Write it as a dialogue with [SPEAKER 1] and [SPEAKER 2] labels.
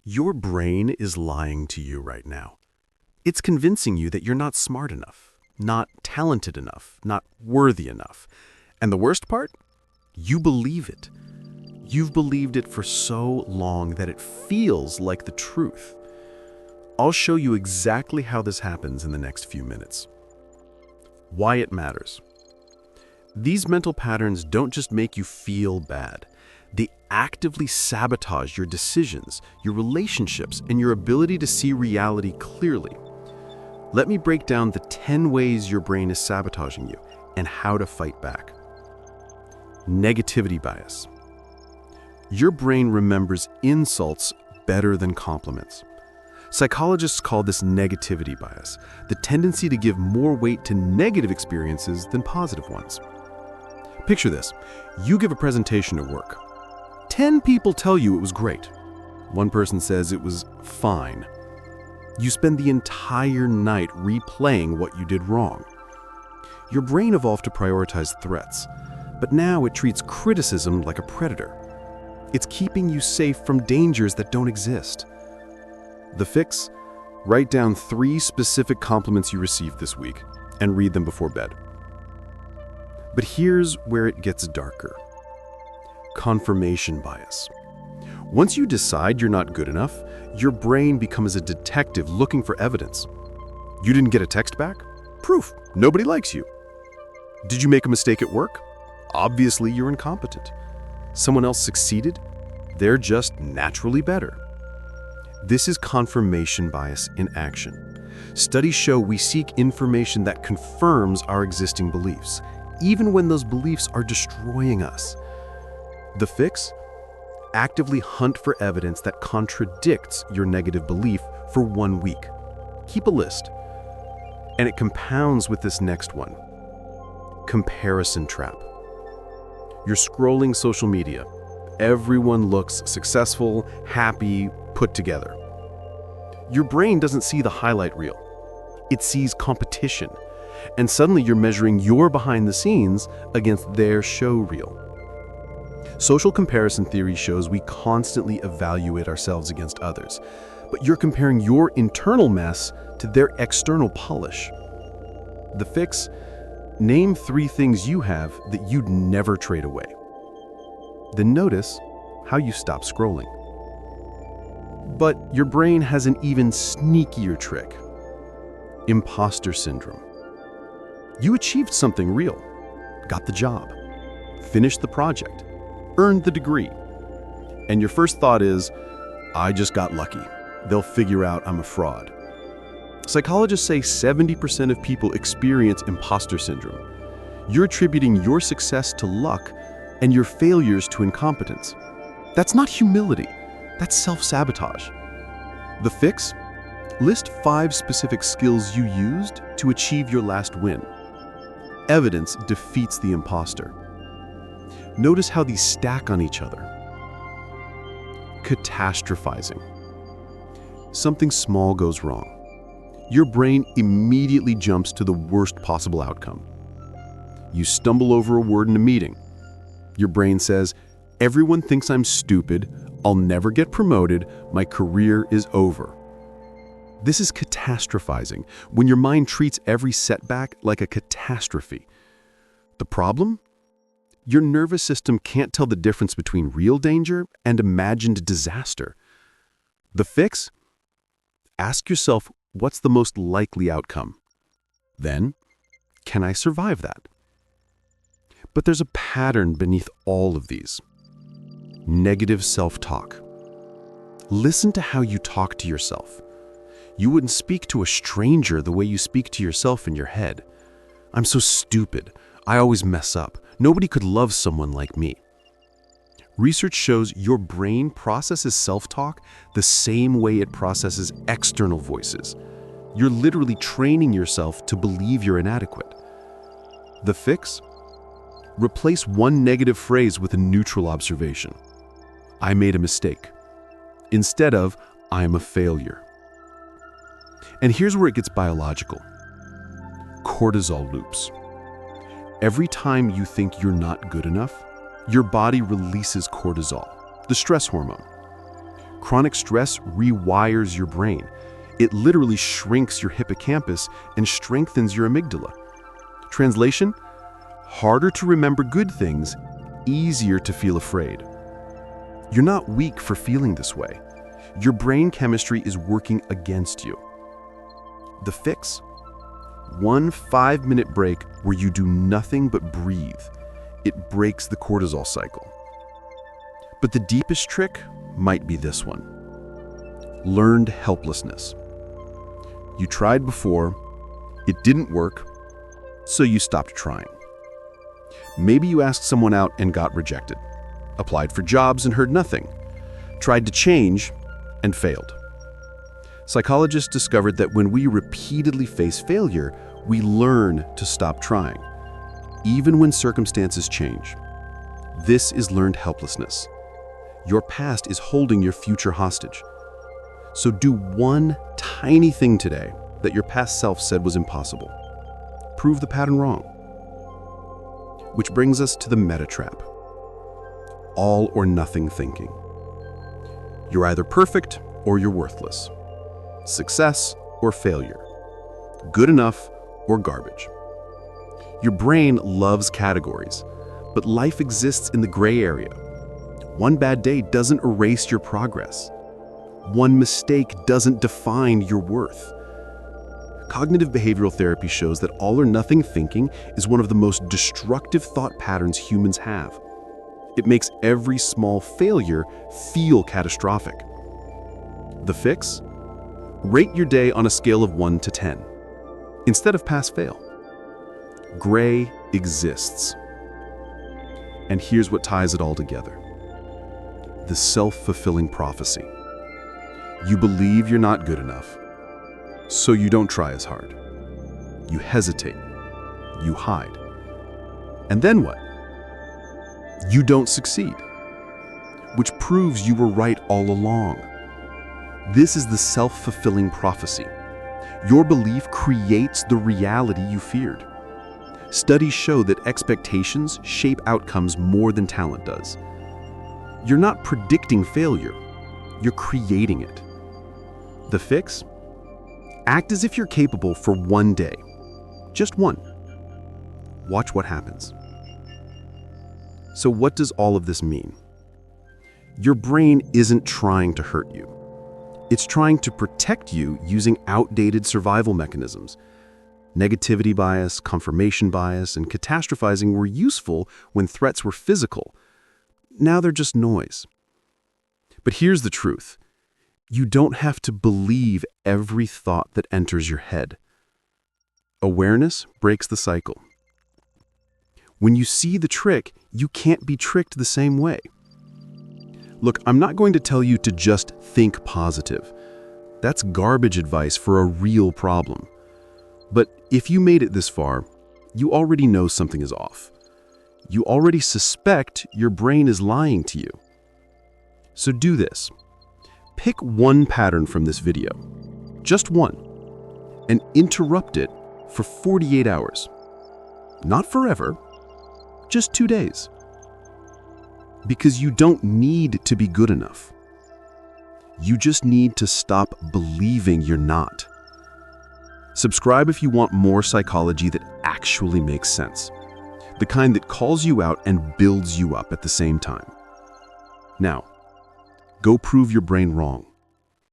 [SPEAKER 1] Your brain is lying to you right now. It's convincing you that you're not smart enough, not talented enough, not worthy enough. And the worst part? You believe it. You've believed it for so long that it feels like the truth. I'll show you exactly how this happens in the next few minutes. Why it matters. These mental patterns don't just make you feel bad. They actively sabotage your decisions, your relationships, and your ability to see reality clearly. Let me break down the 10 ways your brain is sabotaging you and how to fight back. Negativity bias. Your brain remembers insults better than compliments. Psychologists call this negativity bias, the tendency to give more weight to negative experiences than positive ones. Picture this. You give a presentation at work. 10 people tell you it was great. One person says it was fine. You spend the entire night replaying what you did wrong. Your brain evolved to prioritize threats, but now it treats criticism like a predator. It's keeping you safe from dangers that don't exist. The fix? Write down 3 specific compliments you received this week and read them before bed. But here's where it gets darker. Confirmation bias. Once you decide you're not good enough, your brain becomes a detective looking for evidence. You didn't get a text back? Proof. Nobody likes you. Did you make a mistake at work? Obviously, you're incompetent. Someone else succeeded? They're just naturally better. This is confirmation bias in action. Studies show we seek information that confirms our existing beliefs, even when those beliefs are destroying us. The fix? Actively hunt for evidence that contradicts your negative belief for 1 week. Keep a list. And it compounds with this next one. Comparison trap. You're scrolling social media. Everyone looks successful, happy, put together. Your brain doesn't see the highlight reel. It sees competition. And suddenly you're measuring your behind the scenes against their show reel. Social comparison theory shows we constantly evaluate ourselves against others, but you're comparing your internal mess to their external polish. The fix? Name 3 things you have that you'd never trade away. Then notice how you stop scrolling. But your brain has an even sneakier trick. Imposter syndrome. You achieved something real, got the job, finished the project, earned the degree. And your first thought is, I just got lucky. They'll figure out I'm a fraud. Psychologists say 70% of people experience imposter syndrome. You're attributing your success to luck and your failures to incompetence. That's not humility. That's self-sabotage. The fix? List 5 specific skills you used to achieve your last win. Evidence defeats the imposter. Notice how these stack on each other. Catastrophizing. Something small goes wrong. Your brain immediately jumps to the worst possible outcome. You stumble over a word in a meeting. Your brain says, everyone thinks I'm stupid, I'll never get promoted, my career is over. This is catastrophizing, when your mind treats every setback like a catastrophe. The problem? Your nervous system can't tell the difference between real danger and imagined disaster. The fix? Ask yourself, what's the most likely outcome? Then, can I survive that? But there's a pattern beneath all of these. Negative self-talk. Listen to how you talk to yourself. You wouldn't speak to a stranger the way you speak to yourself in your head. I'm so stupid. I always mess up. Nobody could love someone like me. Research shows your brain processes self-talk the same way it processes external voices. You're literally training yourself to believe you're inadequate. The fix? Replace one negative phrase with a neutral observation. I made a mistake. Instead of, I'm a failure. And here's where it gets biological. Cortisol loops. Every time you think you're not good enough, your body releases cortisol, the stress hormone. Chronic stress rewires your brain. It literally shrinks your hippocampus and strengthens your amygdala. Translation: harder to remember good things, easier to feel afraid. You're not weak for feeling this way. Your brain chemistry is working against you. The fix? One 5-minute break where you do nothing but breathe. It breaks the cortisol cycle. But the deepest trick might be this one. Learned helplessness. You tried before, it didn't work, so you stopped trying. Maybe you asked someone out and got rejected, applied for jobs and heard nothing, tried to change and failed. Psychologists discovered that when we repeatedly face failure, we learn to stop trying, even when circumstances change. This is learned helplessness. Your past is holding your future hostage. So do one tiny thing today that your past self said was impossible. Prove the pattern wrong. Which brings us to the meta trap. All or nothing thinking. You're either perfect or you're worthless. Success or failure. Good enough or garbage. Your brain loves categories, but life exists in the gray area. One bad day doesn't erase your progress. One mistake doesn't define your worth. Cognitive behavioral therapy shows that all or nothing thinking is one of the most destructive thought patterns humans have. It makes every small failure feel catastrophic. The fix? Rate your day on a scale of 1 to 10. Instead of pass-fail. Gray exists. And here's what ties it all together. The self-fulfilling prophecy. You believe you're not good enough, so you don't try as hard. You hesitate. You hide. And then what? You don't succeed, which proves you were right all along. This is the self-fulfilling prophecy. Your belief creates the reality you feared. Studies show that expectations shape outcomes more than talent does. You're not predicting failure, you're creating it. The fix? Act as if you're capable for one day. Just one. Watch what happens. So what does all of this mean? Your brain isn't trying to hurt you. It's trying to protect you using outdated survival mechanisms. Negativity bias, confirmation bias, and catastrophizing were useful when threats were physical. Now they're just noise. But here's the truth. You don't have to believe every thought that enters your head. Awareness breaks the cycle. When you see the trick, you can't be tricked the same way. Look, I'm not going to tell you to just think positive. That's garbage advice for a real problem. But if you made it this far, you already know something is off. You already suspect your brain is lying to you. So do this. Pick one pattern from this video, just one, and interrupt it for 48 hours. Not forever, just 2 days. Because you don't need to be good enough. You just need to stop believing you're not. Subscribe if you want more psychology that actually makes sense. The kind that calls you out and builds you up at the same time. Now, go prove your brain wrong.